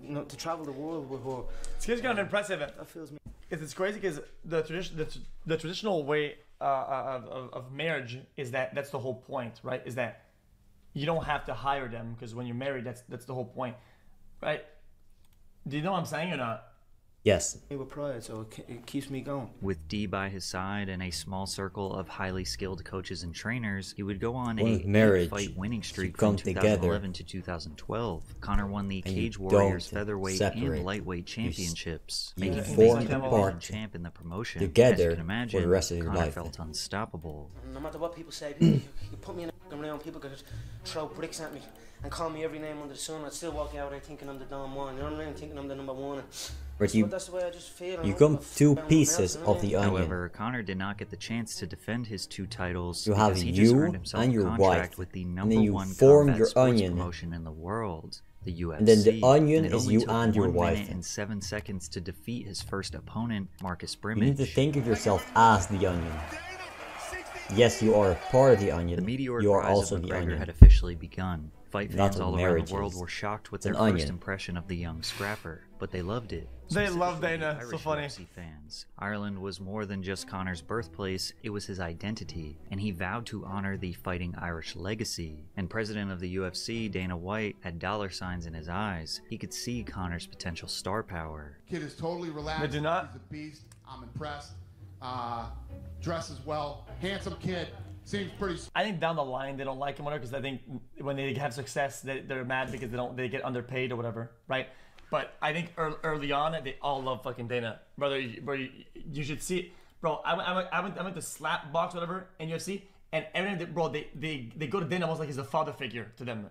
you know, to travel the world with her. It's kind of impressive. That fills me. It's crazy because the traditional way of marriage is that's the whole point, right? Is that you don't have to hire them because when you're married, that's the whole point, right? Do you know what I'm saying or not? Yes. With pride, so it keeps me going. With Dee by his side and a small circle of highly skilled coaches and trainers, he would go on a 8-fight winning streak from 2011 to 2012. Conor won the Cage Warriors featherweight and lightweight championships, making him the #1 champ in the promotion. Together, as you can imagine, for the rest of your Conor life. felt unstoppable. No matter what people say, you put me in a room, people could throw bricks at me and call me every name under the sun. I'd still walk out there thinking I'm the Don Juan, you know what I mean? Thinking I'm the #1. But you, that's the way I just feel. you come two pieces of the onion. However, Conor did not get the chance to defend his 2 titles. You have he just earned you himself and a your contract wife, with the and number then you 1 form combat your sports onion. promotion in the world, the UFC. And then the onion and it is only you took and your 1 wife. minute and 7 seconds to defeat his first opponent, Marcus You need to Brimage. think of yourself as the onion. Yes, you are a part of the onion. The meteoric you are rise also of the McGregor onion. had officially begun. Fight Not fans of all around the marriages. world were shocked with It's their an first onion. impression of the young scrapper, but they loved it. They love Specifically Dana, so Irish funny. UFC fans. Ireland was more than just Conor's birthplace, it was his identity, and he vowed to honor the Fighting Irish legacy. And president of the UFC, Dana White, had dollar signs in his eyes. He could see Conor's potential star power. Kid is totally relaxed. They do not. He's a beast. I'm impressed. Dresses well. Handsome kid. Seems pretty. I think down the line they don't like him, whatever, because I think when they have success, they're mad because they get underpaid or whatever, right? But I think early on they all love fucking Dana, brother. You should see, bro. I went to slap box whatever in UFC, and everything, bro. They go to Dana almost like he's a father figure to them.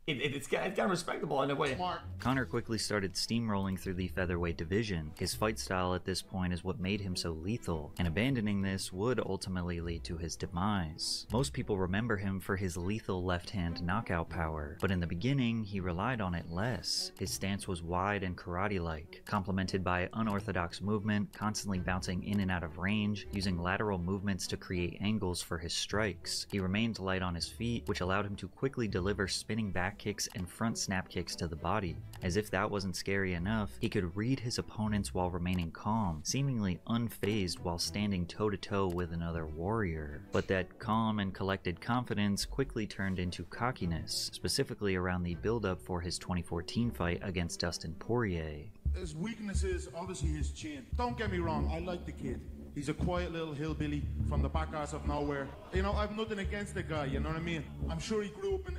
It's kind of respectable in a way. Conor quickly started steamrolling through the featherweight division. His fight style at this point is what made him so lethal, and abandoning this would ultimately lead to his demise. Most people remember him for his lethal left-hand knockout power, but in the beginning, he relied on it less. His stance was wide and karate-like, complemented by unorthodox movement, constantly bouncing in and out of range, using lateral movements to create angles for his strikes. He remained light on his feet, which allowed him to quickly deliver spinning back kicks and front snap kicks to the body. As if that wasn't scary enough, he could read his opponents while remaining calm, seemingly unfazed while standing toe-to-toe with another warrior. But that calm and collected confidence quickly turned into cockiness, specifically around the build-up for his 2014 fight against Dustin Poirier. His weakness is obviously his chin. Don't get me wrong, I like the kid. He's a quiet little hillbilly from the back ass of nowhere. You know, I've nothing against the guy, you know what I mean? I'm sure he grew up in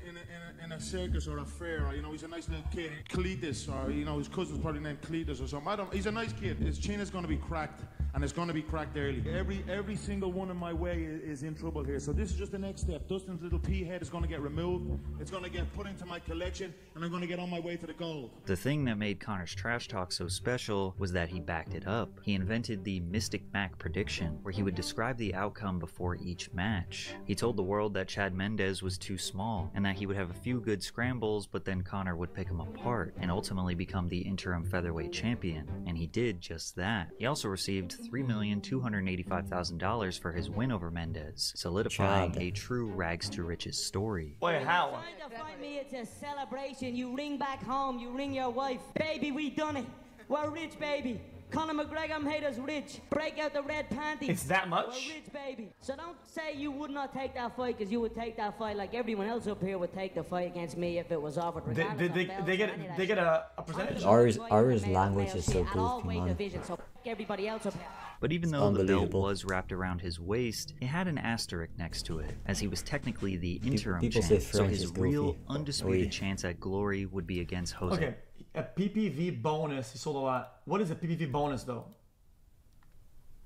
a circus or a fair, or, you know, he's a nice little kid. Cletus, or, you know, his cousin's probably named Cletus or something. He's a nice kid. His chin is going to be cracked, and it's going to be cracked early. Every single one in my way is in trouble here. So this is just the next step. Dustin's little pea head is going to get removed. It's going to get put into my collection, and I'm going to get on my way to the gold. The thing that made Conor's trash talk so special was that he backed it up. He invented the Mystic Mac prediction, where he would describe the outcome before each match. He told the world that Chad Mendes was too small, and that he would have a few good scrambles, but then Conor would pick him apart, and ultimately become the interim featherweight champion. And he did just that. He also received $3,285,000 for his win over Mendes, solidifying a true rags to riches story. Wait, how? Trying to fight me, it's a celebration. You ring back home, you ring your wife. Baby, we done it. We're rich, baby. Conor McGregor made us rich. Break out the red panties. It's that much? We're rich, baby. So don't say you would not take that fight, because you would take that fight like everyone else up here would take the fight against me if it was offered. They get a percentage? Ari's language is so good, man. So everybody else up here. But even though the belt was wrapped around his waist, it had an asterisk next to it, as he was technically the interim champ, so his real, undisputed chance at glory would be against Jose. Okay, a PPV bonus, he sold a lot. What is a PPV bonus, though?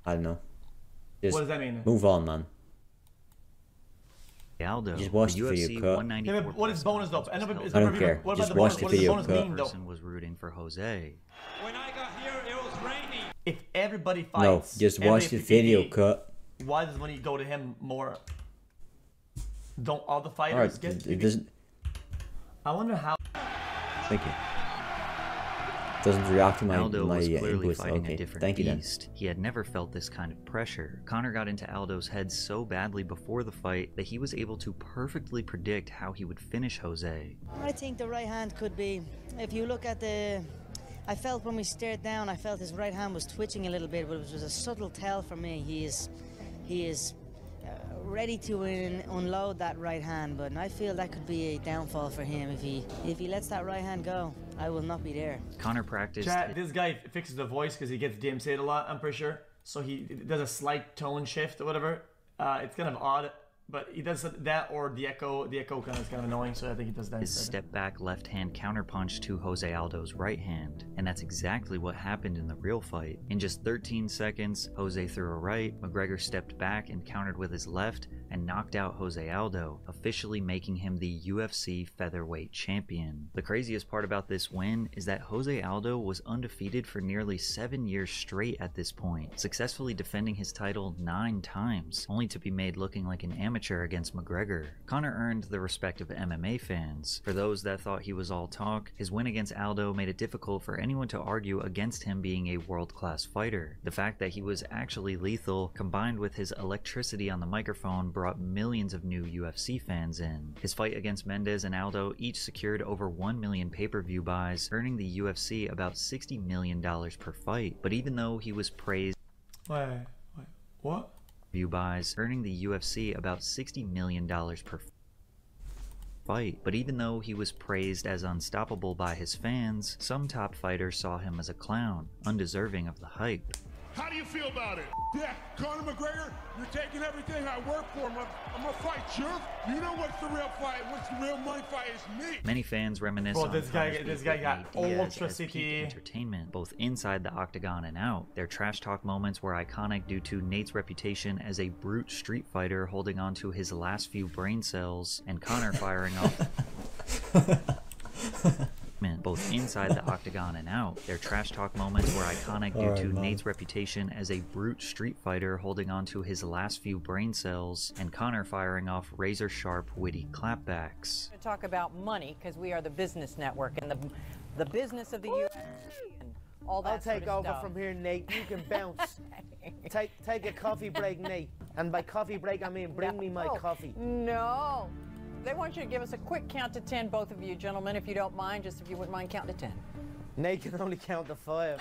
I don't know. Just what does that mean? Move on, man. Aldo, just watch the the UFC video cut. Yeah, but what is bonus, though? I don't care. What just about watch the the video bonus? cut. What does the bonus mean, though? Person was rooting for Jose. When I got here, it was raining. If everybody fights, No, just watch the video cut. Why does money go to him more? Don't all the fighters get? It doesn't. I wonder how. Thank you. Doesn't react to my Aldo was clearly inputs. fighting Okay, a different thank you then. beast. He had never felt this kind of pressure. Conor got into Aldo's head so badly before the fight that he was able to perfectly predict how he would finish Jose. I think the right hand could be, if you look at the, I felt when we stared down, I felt his right hand was twitching a little bit, but it was a subtle tell for me. He is ready to unload that right hand, but I feel that could be a downfall for him. If he lets that right hand go, I will not be there. Conor practiced. Chat, this guy fixes the voice because he gets DMC'd a lot, I'm pretty sure. So he does a slight tone shift or whatever. It's kind of odd, but he does that, or the echo. The echo kind of is kind of annoying, so I think he does that. His step back left hand counterpunch to Jose Aldo's right hand, and that's exactly what happened in the real fight. In just 13 seconds, Jose threw a right, McGregor stepped back and countered with his left, and knocked out Jose Aldo, officially making him the UFC featherweight champion. The craziest part about this win is that Jose Aldo was undefeated for nearly 7 years straight at this point, successfully defending his title 9 times, only to be made looking like an amateur against McGregor. Conor earned the respect of MMA fans. For those that thought he was all talk, his win against Aldo made it difficult for anyone to argue against him being a world-class fighter. The fact that he was actually lethal, combined with his electricity on the microphone, brought millions of new UFC fans in. His fight against Mendes and Aldo each secured over 1 million pay-per-view buys, earning the UFC about $60 million per fight. But even though he was praised... Wait, what? View buys, earning the UFC about $60 million per fight. But even though he was praised as unstoppable by his fans, some top fighters saw him as a clown, undeserving of the hype. How do you feel about it? Yeah, Conor McGregor, you're taking everything I work for. I'm gonna fight you. You know what's the real fight? What's the real money fight? Is me. Many fans reminisce on this guy got ultra peak entertainment, both inside the octagon and out. Their trash talk moments were iconic due to Nate's reputation as a brute street fighter holding on to his last few brain cells, and Conor firing off both inside the octagon and out. Their trash talk moments were iconic due to Nate's reputation as a brute street fighter holding on to his last few brain cells, and Conor firing off razor-sharp, witty clapbacks. To talk about money, because we are the business network and the business of the U.S. and all that. I'll take sort of over stuff. from here, Nate. You can bounce. take a coffee break, Nate. And by coffee break, I mean bring me my coffee. No. They want you to give us a quick count to 10, both of you gentlemen, if you don't mind, just if you wouldn't mind counting to 10. Nate can only count to 5.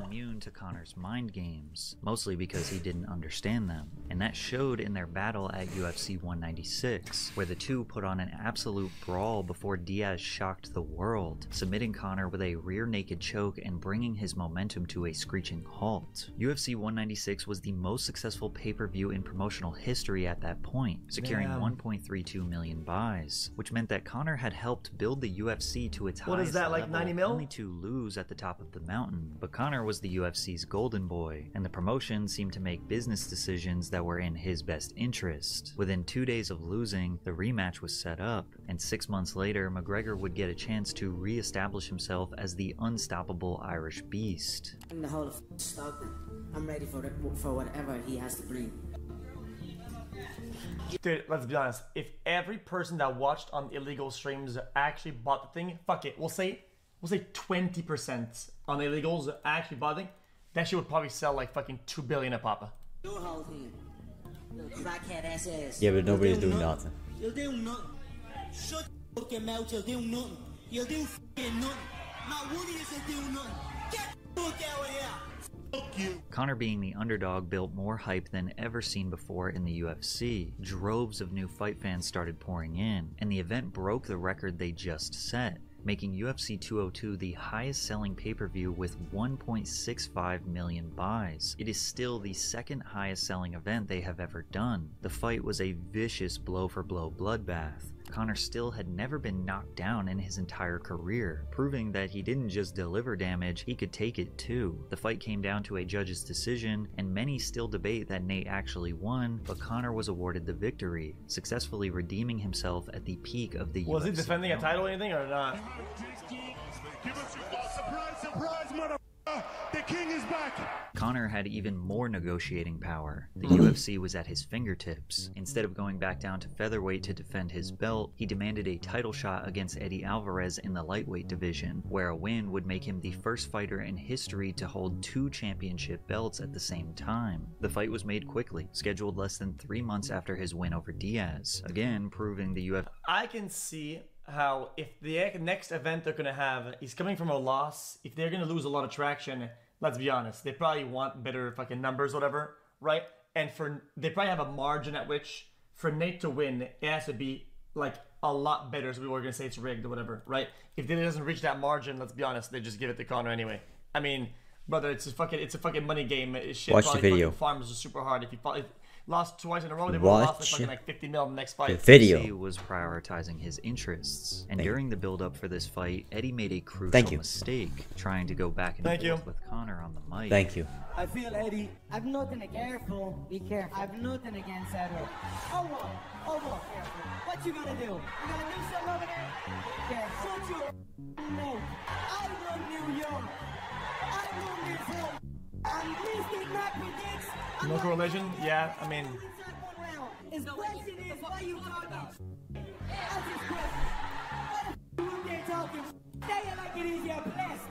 Immune to Conor's mind games, mostly because he didn't understand them, and that showed in their battle at UFC 196, where the two put on an absolute brawl before Diaz shocked the world, submitting Conor with a rear naked choke and bringing his momentum to a screeching halt. UFC 196 was the most successful pay-per-view in promotional history at that point, securing 1.32 million buys, which meant that Conor had helped build the UFC to its highest level. 90 mil? Only to lose at the top of the mountain, but Conor was the UFC's golden boy, and the promotion seemed to make business decisions that were in his best interest. Within 2 days of losing, the rematch was set up, and 6 months later, McGregor would get a chance to re-establish himself as the unstoppable Irish beast. I'm the whole of Stockton. I'm ready for whatever he has to bring. Dude, let's be honest. If every person that watched on illegal streams actually bought the thing, fuck it, we'll say 20% on illegals actually bought the thing, that shit would probably sell like fucking 2 billion a pop. Your whole thing. Crackhead ass. Yeah, but nobody's doing nothing. You'll do nothing. Shut your fucking mouth, you'll do nothing. You'll do fucking nothing. Not one of you will do nothing. Get the fuck out of here. Fuck you. Conor, being the underdog, built more hype than ever seen before in the UFC. Droves of new fight fans started pouring in, and the event broke the record they just set, making UFC 202 the highest selling pay-per-view with 1.65 million buys. It is still the second highest selling event they have ever done. The fight was a vicious blow-for-blow bloodbath. Conor still had never been knocked down in his entire career, proving that he didn't just deliver damage, he could take it too. The fight came down to a judge's decision, and many still debate that Nate actually won, but Conor was awarded the victory, successfully redeeming himself at the peak of the UFC. Was he defending a title or anything or not? Surprise, surprise, motherfucker! The king is back! Conor had even more negotiating power. The UFC was at his fingertips. Instead of going back down to featherweight to defend his belt, he demanded a title shot against Eddie Alvarez in the lightweight division, where a win would make him the first fighter in history to hold 2 championship belts at the same time. The fight was made quickly, scheduled less than 3 months after his win over Diaz, again proving the UFC. I can see how if the next event they're gonna have, he's coming from a loss, if they're gonna lose a lot of traction, let's be honest, they probably want better fucking numbers, whatever, right? And they probably have a margin at which for Nate to win, it has to be like a lot better, so we were gonna say it's rigged or whatever, right? If it doesn't reach that margin, let's be honest, they just give it to Conor anyway. I mean, brother, it's a fucking money game. Shit, watch the video. Farmers are super hard. If you lost twice in a row, they would Watch have lost like 50 mil in the next fight. The video was prioritizing his interests, and during the build-up for this fight, Eddie made a crucial mistake, trying to go back and forth with Conor on the mic. Thank you. I feel Eddie. I've nothing against. Be careful. I've nothing against Edward. Oh, careful. What you gonna do? You gonna do something over there? Yeah, shut your mouth. I run New York. I run this home. And this did not predict. No correlation? Yeah, I mean. His question is, why you talking? That's his question. Why the f*** you talking? Say it like it is, you're blessed.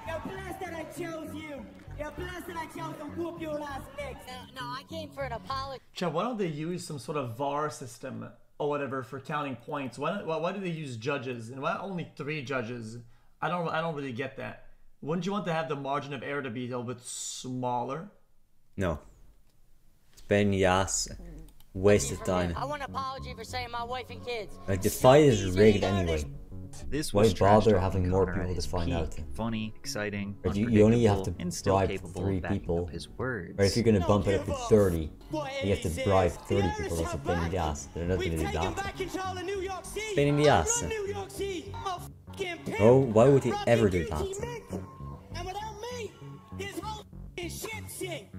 You're blessed that I chose you. You're blessed that I chose to whoop your ass next. No, I came for an apology. Chad, why don't they use some sort of VAR system or whatever for counting points? Why do they use judges? And why only 3 judges? I don't really get that. Wouldn't you want to have the margin of error to be a little bit smaller? No. It's pain in the ass. Waste of time. I want an apology for saying my wife and kids. Like, the fight is rigged anyway. This Why was bother trash-talking having more Connor at people his to find peak. out? Funny, exciting, Or you only have to unpredictable, and still bribe capable 3 of backing people. up his words. Or if you're gonna bump it up to 30, you have to bribe 30 people. That's a pain in the ass. They're not gonna do that. Pain in the ass. Oh, why would he ever do that?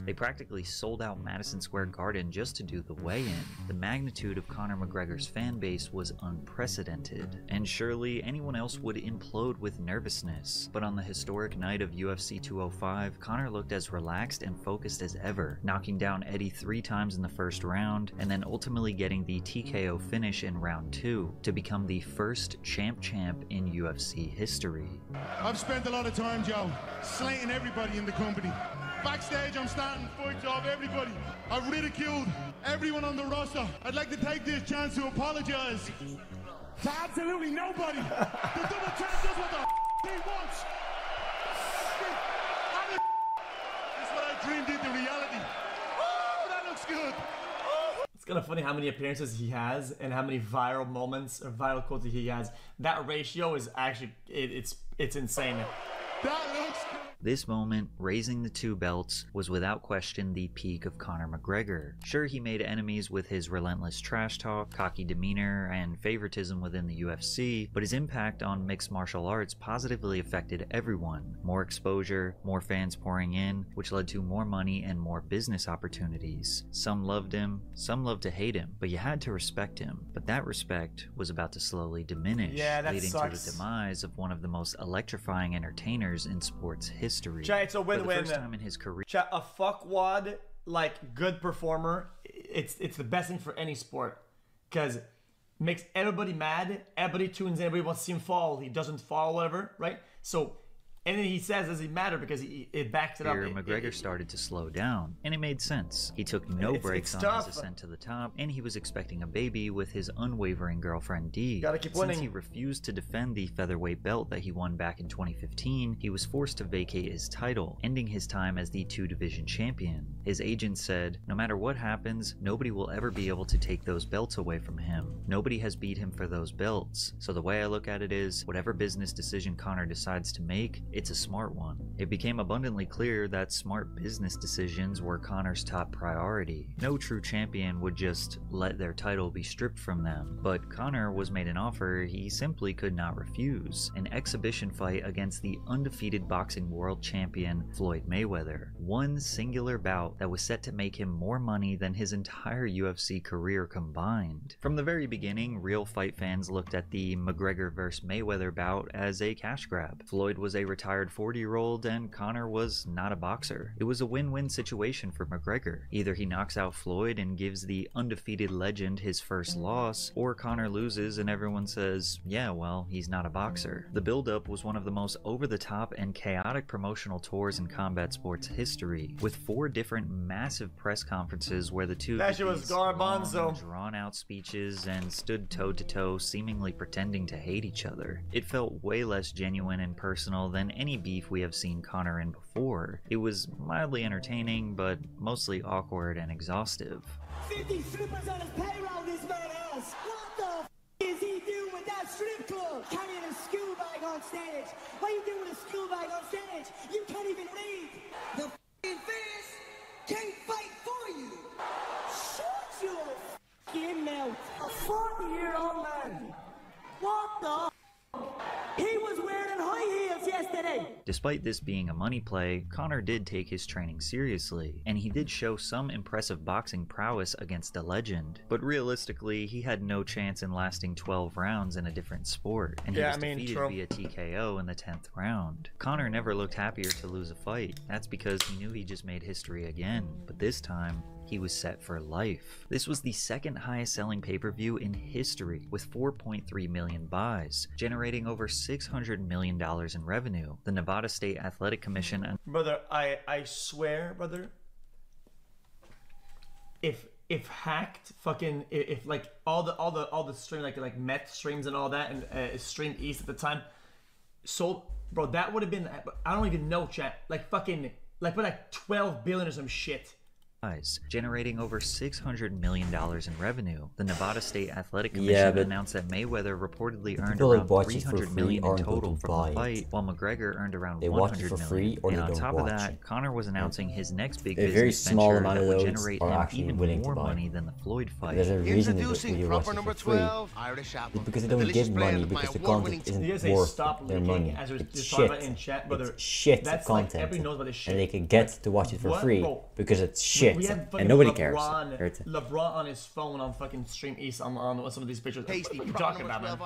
They practically sold out Madison Square Garden just to do the weigh-in. The magnitude of Conor McGregor's fan base was unprecedented, and surely anyone else would implode with nervousness. But on the historic night of UFC 205, Conor looked as relaxed and focused as ever, knocking down Eddie 3 times in the first round, and then ultimately getting the TKO finish in round 2 to become the first champ in UFC history. I've spent a lot of time, Joe, slating everybody in the company. Backstage, I'm starting fights off everybody. I've ridiculed everyone on the roster. I'd like to take this chance to apologize to absolutely nobody. The double champ does what the he wants. That's what I dreamed into reality. Oh, that looks good. It's kind of funny how many appearances he has and how many viral moments or viral quotes he has. That ratio is actually, it's insane. That looks good. This moment, raising the 2 belts, was without question the peak of Conor McGregor. Sure, he made enemies with his relentless trash talk, cocky demeanor, and favoritism within the UFC, but his impact on mixed martial arts positively affected everyone. More exposure, more fans pouring in, which led to more money and more business opportunities. Some loved him, some loved to hate him, but you had to respect him. But that respect was about to slowly diminish, leading to the demise of one of the most electrifying entertainers in sports history. Chat, it's a win-win. For the first time in his career. Chat, a fuckwad, like, good performer, it's the best thing for any sport. Because makes everybody mad, everybody tunes in, everybody wants to see him fall, he doesn't fall, whatever, right? So anything he says doesn't matter because it backs it up. McGregor started to slow down, and it made sense. He took no breaks on his ascent to the top, and he was expecting a baby with his unwavering girlfriend Dee. Gotta keep winning. Since he refused to defend the featherweight belt that he won back in 2015, he was forced to vacate his title, ending his time as the 2-division champion. His agent said, no matter what happens, nobody will ever be able to take those belts away from him. Nobody has beat him for those belts. So the way I look at it is, whatever business decision Conor decides to make, it's a smart one. It became abundantly clear that smart business decisions were Conor's top priority. No true champion would just let their title be stripped from them, but Conor was made an offer he simply could not refuse. An exhibition fight against the undefeated boxing world champion Floyd Mayweather. One singular bout that was set to make him more money than his entire UFC career combined. From the very beginning, real fight fans looked at the McGregor vs. Mayweather bout as a cash grab. Floyd was a retired 40-year-old and Conor was not a boxer. It was a win-win situation for McGregor. Either he knocks out Floyd and gives the undefeated legend his first loss, or Conor loses and everyone says, yeah, well, he's not a boxer. The build-up was one of the most over-the-top and chaotic promotional tours in combat sports history, with 4 different massive press conferences where the two drawn-out speeches and stood toe-to-toe, seemingly pretending to hate each other. It felt way less genuine and personal than any beef we have seen Conor in before. It was mildly entertaining, but mostly awkward and exhaustive. 50 strippers on his payroll this man has. What the f is he doing with that strip club? Carrying a school bag on stage. What are you doing with a school bag on stage? You can't even read. The f***ing fans can't fight for you. Shut your f***ing mouth. A 40-year-old man. What the f***? He was wearing high heels yesterday. Despite this being a money play, Conor did take his training seriously, and he did show some impressive boxing prowess against a legend. But realistically, he had no chance in lasting 12 rounds in a different sport, and he was defeated via TKO in the 10th round. Conor never looked happier to lose a fight. That's because he knew he just made history again, but this time, he was set for life. This was the second highest selling pay-per-view in history, with 4.3 million buys, generating over $600 million in revenue. The Nevada State Athletic Commission Brother, I swear, brother, if hacked fucking if like all the stream like meth streams and all that and Stream East at the time sold, bro, that would have been, I don't even know, chat, like fucking like 12 billion or some shit. generating over $600 million in revenue. The Nevada State Athletic Commission announced that Mayweather reportedly earned around $300 million in total from the fight, while McGregor earned around $100 million. And on top of that, Conor was announcing his next big business venture that would generate him even more money than the Floyd fight. There's a reason that you watch it for free. It's because they don't give money because the content isn't worth their money. It's shit. It's shit content. And they can get to watch it for free because it's shit. And nobody cares. LeBron on his phone on fucking stream east on some of these pictures. What are you talking about, man?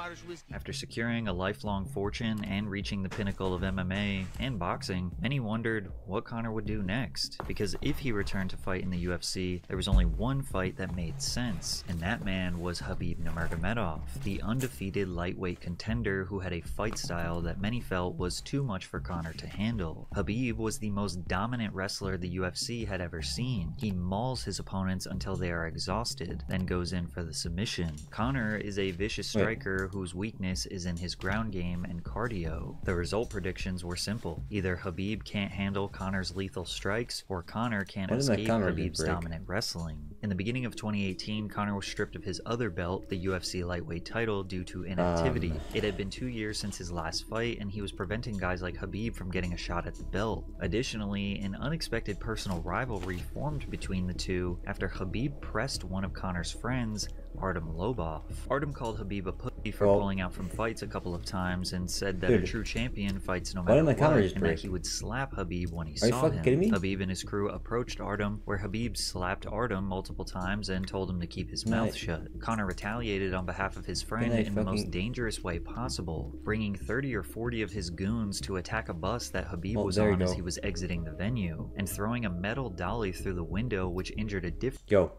After securing a lifelong fortune and reaching the pinnacle of MMA and boxing, many wondered what Conor would do next. Because if he returned to fight in the UFC, there was only one fight that made sense, and that man was Khabib Nurmagomedov, the undefeated lightweight contender who had a fight style that many felt was too much for Conor to handle. Khabib was the most dominant wrestler the UFC had ever seen. He mauls his opponents until they are exhausted, then goes in for the submission. Conor is a vicious striker whose weakness is in his ground game and cardio. The result predictions were simple. Either Khabib can't handle Conor's lethal strikes, or Conor can't escape Khabib's dominant wrestling. In the beginning of 2018, Conor was stripped of his other belt, the UFC lightweight title, due to inactivity. It had been 2 years since his last fight, and he was preventing guys like Khabib from getting a shot at the belt. Additionally, an unexpected personal rivalry formed between the two after Khabib pressed one of Conor's friends, Artem Lobov. Artem called Khabib a pussy for pulling out from fights a couple of times and said that a true champion fights no matter what, and that he would slap Khabib when he saw him. Khabib and his crew approached Artem, where Khabib slapped Artem multiple times and told him to keep his mouth shut. Conor retaliated on behalf of his friend in the most dangerous way possible, bringing 30 or 40 of his goons to attack a bus that Khabib was on as he was exiting the venue, and throwing a metal dolly through the window which injured a Yo.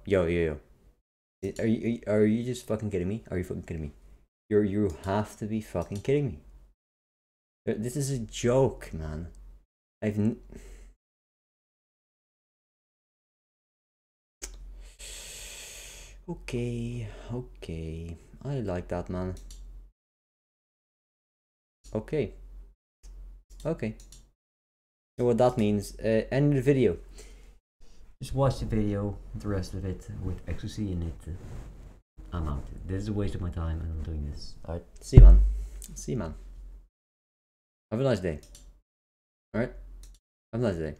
Are you just fucking kidding me? Are you fucking kidding me? You have to be fucking kidding me. This is a joke, man. Okay. I like that, man. Okay. So what that means, end the video. Just watch the video, the rest of it with xQc in it. I'm out. This is a waste of my time and I'm doing this. Alright, see you, man. Have a nice day. Alright? Have a nice day.